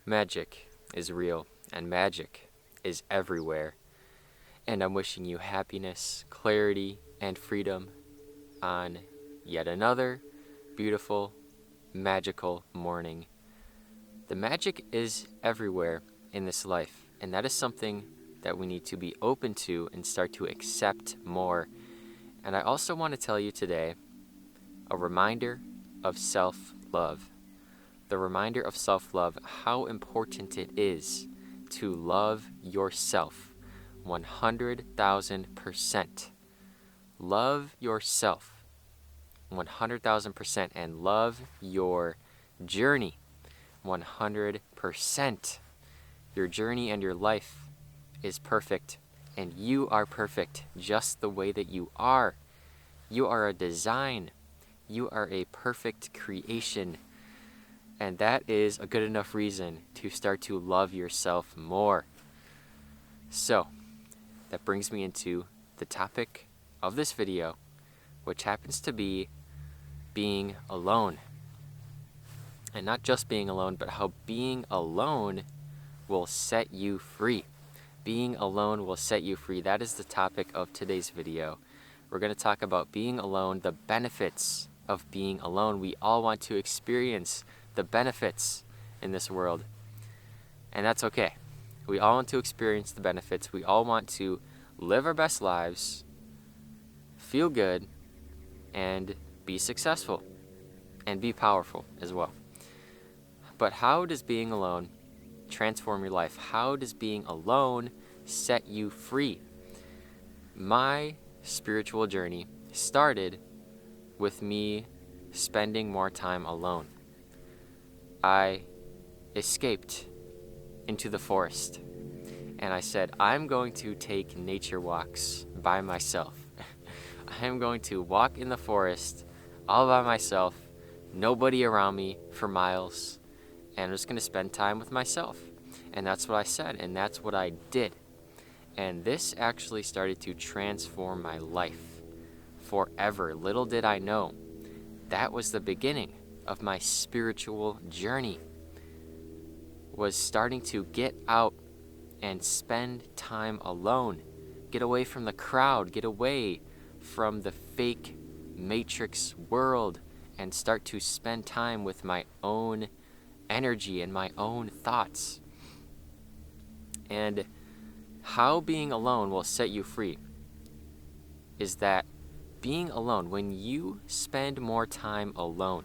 Magic is real, and magic is everywhere. And I'm wishing you happiness, clarity, and freedom on yet another beautiful, magical morning. The magic is everywhere in this life, and that is something that we need to be open to and start to accept more. And I also want to tell you today a reminder of self-love. The reminder of self-love, how important it is to love yourself 100,000%. Love yourself 100,000% and love your journey 100%. Your journey and your life is perfect, and you are perfect just the way that you are. You are a design. You are a perfect creation. And that is a good enough reason to start to love yourself more. So, that brings me into the topic of this video, which happens to be being alone. And not just being alone, but how being alone will set you free. Being alone will set you free. That is the topic of today's video. We're going to talk about being alone, the benefits of being alone. We all want to experience the benefits in this world, and that's okay. We all want to experience the benefits. We all want to live our best lives, feel good, and be successful, and be powerful as well. But how does being alone transform your life? How does being alone set you free? My spiritual journey started with me spending more time alone. I escaped into the forest, and I said, I'm going to take nature walks by myself. I am going to walk in the forest all by myself, nobody around me for miles, and I'm just going to spend time with myself. And that's what I said, and that's what I did. And this actually started to transform my life forever. Little did I know, that was the beginning of my spiritual journey, was starting to get out and spend time alone, get away from the crowd, get away from the fake matrix world, and start to spend time with my own energy and my own thoughts. And how being alone will set you free is that being alone, when you spend more time alone,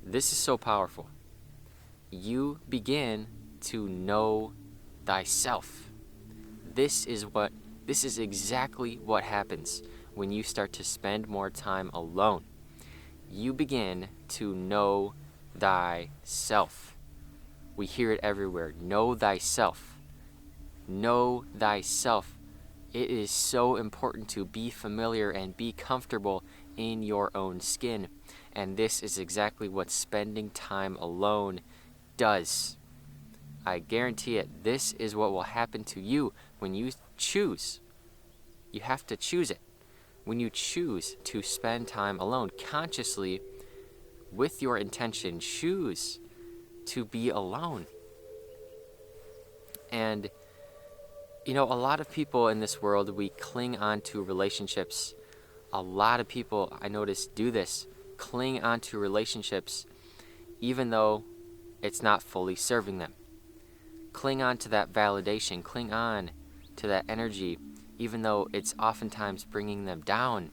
this is so powerful. You begin to know thyself. This is exactly what happens when you start to spend more time alone. You begin to know thyself. We hear it everywhere. Know thyself. Know thyself. It is so important to be familiar and be comfortable in your own skin. And this is exactly what spending time alone does. I guarantee it. This is what will happen to you when you choose. You have to choose it. When you choose to spend time alone consciously with your intention, choose to be alone. And a lot of people in this world, we cling on to relationships. A lot of people, I notice, do this, cling on to relationships even though it's not fully serving them. Cling on to that validation, cling on to that energy, even though it's oftentimes bringing them down.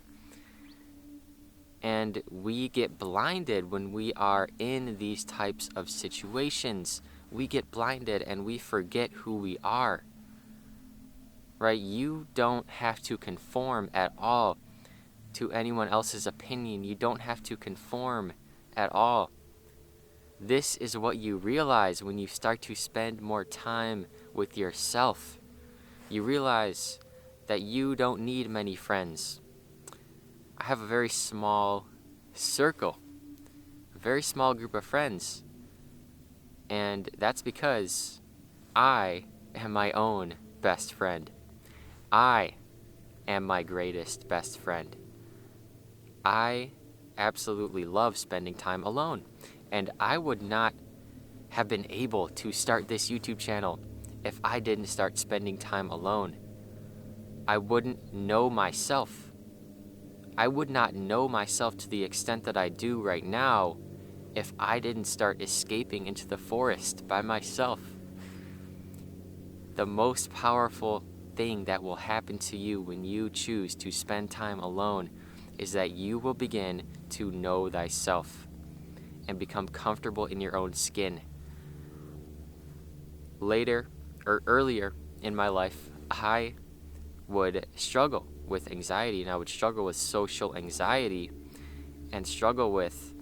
And we get blinded when we are in these types of situations. We get blinded and we forget who we are. Right? You don't have to conform at all to anyone else's opinion. You don't have to conform at all. This is what you realize when you start to spend more time with yourself. You realize that you don't need many friends. I have a very small circle, a very small group of friends. And that's because I am my own best friend. I am my greatest best friend. I absolutely love spending time alone. And I would not have been able to start this YouTube channel if I didn't start spending time alone. I wouldn't know myself. I would not know myself to the extent that I do right now if I didn't start escaping into the forest by myself. The most powerful thing that will happen to you when you choose to spend time alone is that you will begin to know thyself and become comfortable in your own skin. Earlier in my life, I would struggle with anxiety, and I would struggle with social anxiety and struggle with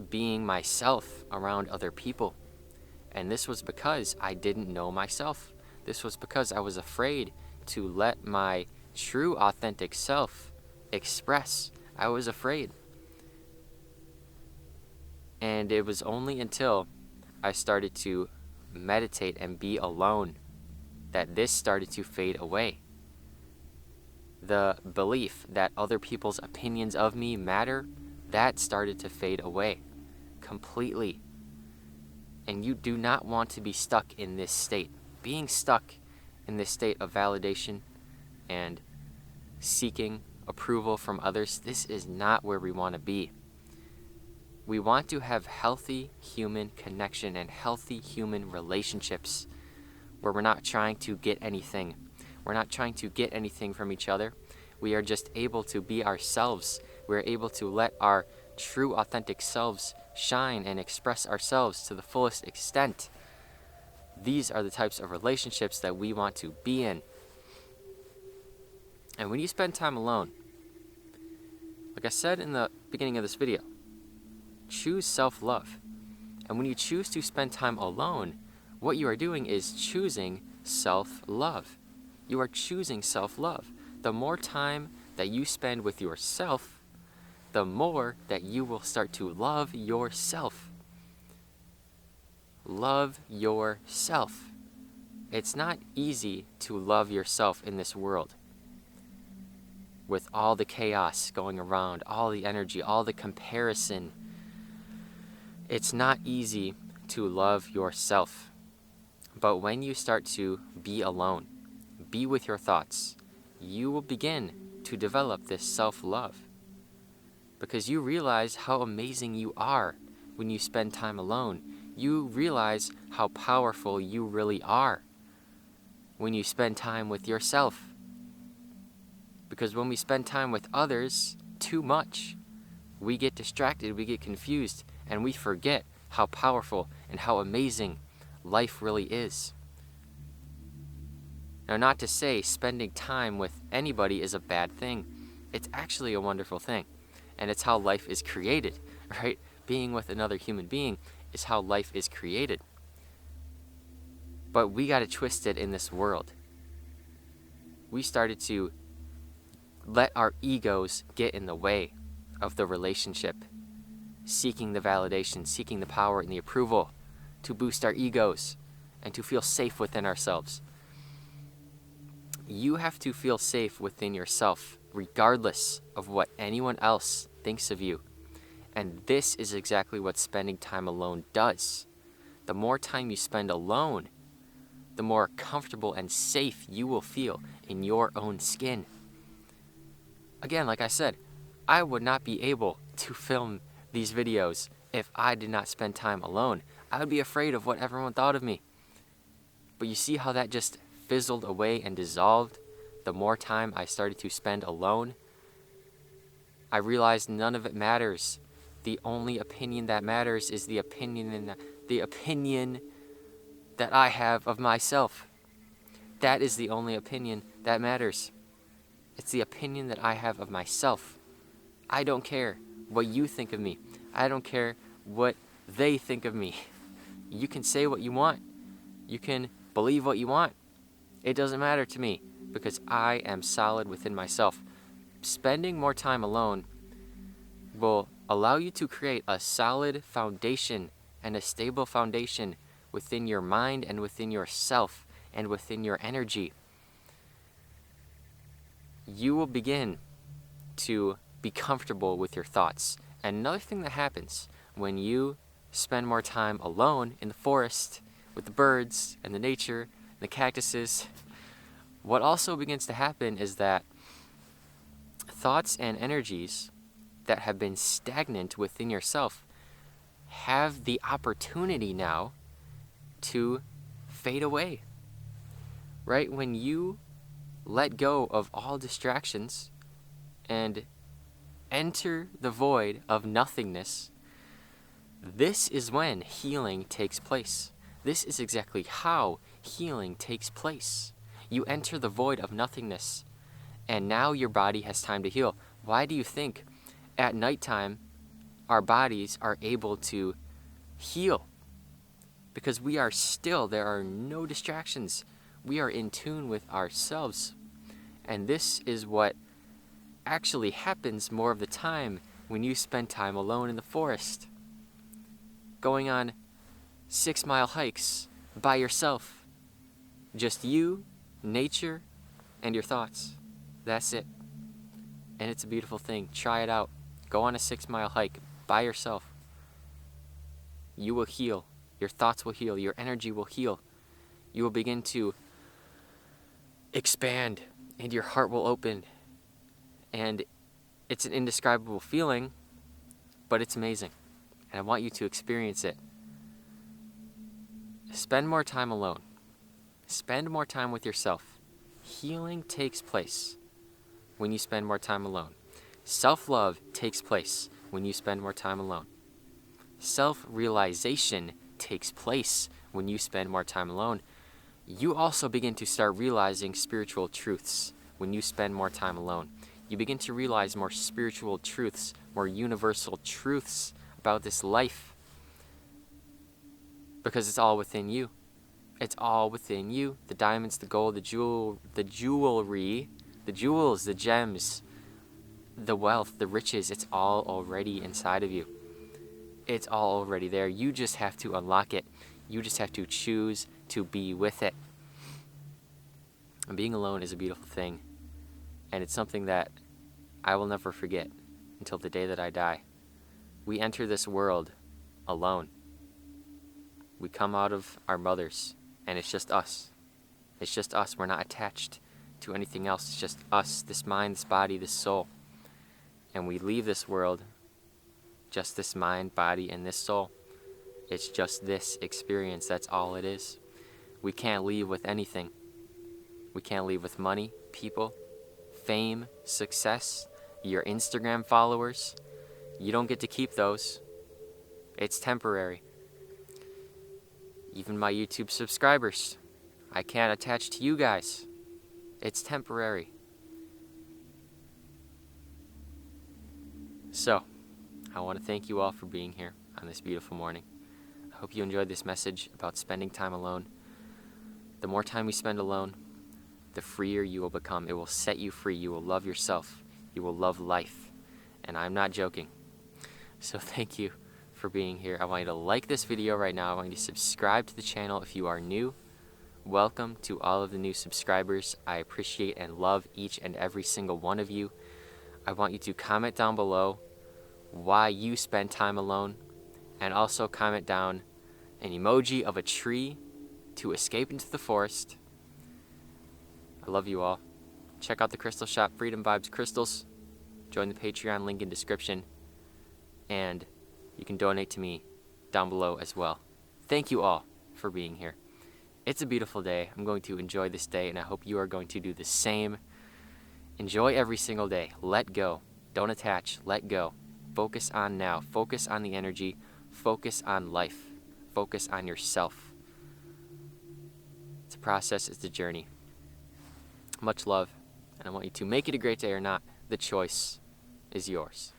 being myself around other people. And this was because I didn't know myself. This was because I was afraid to let my true authentic self express. I was afraid. And it was only until I started to meditate and be alone that this started to fade away. The belief that other people's opinions of me matter, that started to fade away completely. And you do not want to be stuck in this state. Being stuck in this state of validation and seeking approval from others, this is not where we want to be. We want to have healthy human connection and healthy human relationships where we're not trying to get anything. We're not trying to get anything from each other. We are just able to be ourselves. We're able to let our true authentic selves shine and express ourselves to the fullest extent. These are the types of relationships that we want to be in. And when you spend time alone, like I said in the beginning of this video, choose self-love. And when you choose to spend time alone, what you are doing is choosing self-love. You are choosing self-love. The more time that you spend with yourself, the more that you will start to love yourself. Love yourself. It's not easy to love yourself in this world. With all the chaos going around, all the energy, all the comparison, it's not easy to love yourself. But when you start to be alone, be with your thoughts, you will begin to develop this self-love. Because you realize how amazing you are when you spend time alone. You realize how powerful you really are when you spend time with yourself. Because when we spend time with others too much, we get distracted, we get confused, and we forget how powerful and how amazing life really is. Now, not to say spending time with anybody is a bad thing. It's actually a wonderful thing. And it's how life is created, right? Being with another human being is how life is created. But we got it twisted in this world. We started to let our egos get in the way of the relationship, seeking the validation, seeking the power and the approval to boost our egos and to feel safe within ourselves. You have to feel safe within yourself, regardless of what anyone else thinks of you. And this is exactly what spending time alone does. The more time you spend alone, the more comfortable and safe you will feel in your own skin. Again, like I said, I would not be able to film these videos if I did not spend time alone. I would be afraid of what everyone thought of me. But you see how that just fizzled away and dissolved the more time I started to spend alone? I realized none of it matters. The only opinion that matters is the opinion that I have of myself. That is the only opinion that matters. It's the opinion that I have of myself. I don't care what you think of me. I don't care what they think of me. You can say what you want. You can believe what you want. It doesn't matter to me because I am solid within myself. Spending more time alone will allow you to create a solid foundation and a stable foundation within your mind and within yourself and within your energy. You will begin to be comfortable with your thoughts. And another thing that happens when you spend more time alone in the forest with the birds and the nature and the cactuses, what also begins to happen is that thoughts and energies that have been stagnant within yourself have the opportunity now to fade away. Right? When you let go of all distractions and enter the void of nothingness, this is when healing takes place. This is exactly how healing takes place. You enter the void of nothingness, and now your body has time to heal. Why do you think at nighttime our bodies are able to heal? Because we are still, there are no distractions. We are in tune with ourselves. And this is what actually happens more of the time when you spend time alone in the forest, going on 6-mile hikes by yourself. Just you, nature, and your thoughts. That's it. And it's a beautiful thing. Try it out. Go on a 6-mile hike by yourself. You will heal. Your thoughts will heal. Your energy will heal. You will begin to expand, and your heart will open. And it's an indescribable feeling, but it's amazing. And I want you to experience it. Spend more time alone. Spend more time with yourself. Healing takes place when you spend more time alone. Self-love takes place when you spend more time alone. Self-realization takes place when you spend more time alone. You also begin to start realizing spiritual truths when you spend more time alone. You begin to realize more spiritual truths, more universal truths about this life, because it's all within you. It's all within you. The diamonds, the gold, the jewelry, the jewels, the gems, the wealth, the riches, it's all already inside of you. It's all already there. You just have to unlock it. You just have to choose to be with it. And being alone is a beautiful thing. And it's something that I will never forget until the day that I die. We enter this world alone. We come out of our mothers, and it's just us. It's just us. We're not attached to anything else. It's just us, this mind, this body, this soul. And we leave this world, just this mind, body, and this soul. It's just this experience. That's all it is. We can't leave with anything. We can't leave with money, people, fame, success, your Instagram followers. You don't get to keep those. It's temporary. Even my YouTube subscribers, I can't attach to you guys. It's temporary. So, I want to thank you all for being here on this beautiful morning. I hope you enjoyed this message about spending time alone. The more time you spend alone, the freer you will become. It will set you free. You will love yourself. You will love life. And I'm not joking. So thank you for being here. I want you to like this video right now. I want you to subscribe to the channel if you are new. Welcome to all of the new subscribers. I appreciate and love each and every single one of you. I want you to comment down below why you spend time alone, and also comment down an emoji of a tree to escape into the forest. I love you all. Check out the crystal shop, Freedom Vibes Crystals. Join the Patreon link in description. And you can donate to me down below as well. Thank you all for being here. It's a beautiful day. I'm going to enjoy this day, and I hope you are going to do the same. Enjoy every single day. Let go. Don't attach. Let go. Focus on now. Focus on the energy. Focus on life. Focus on yourself. It's a process. It's a journey. Much love, and I want you to make it a great day or not. The choice is yours.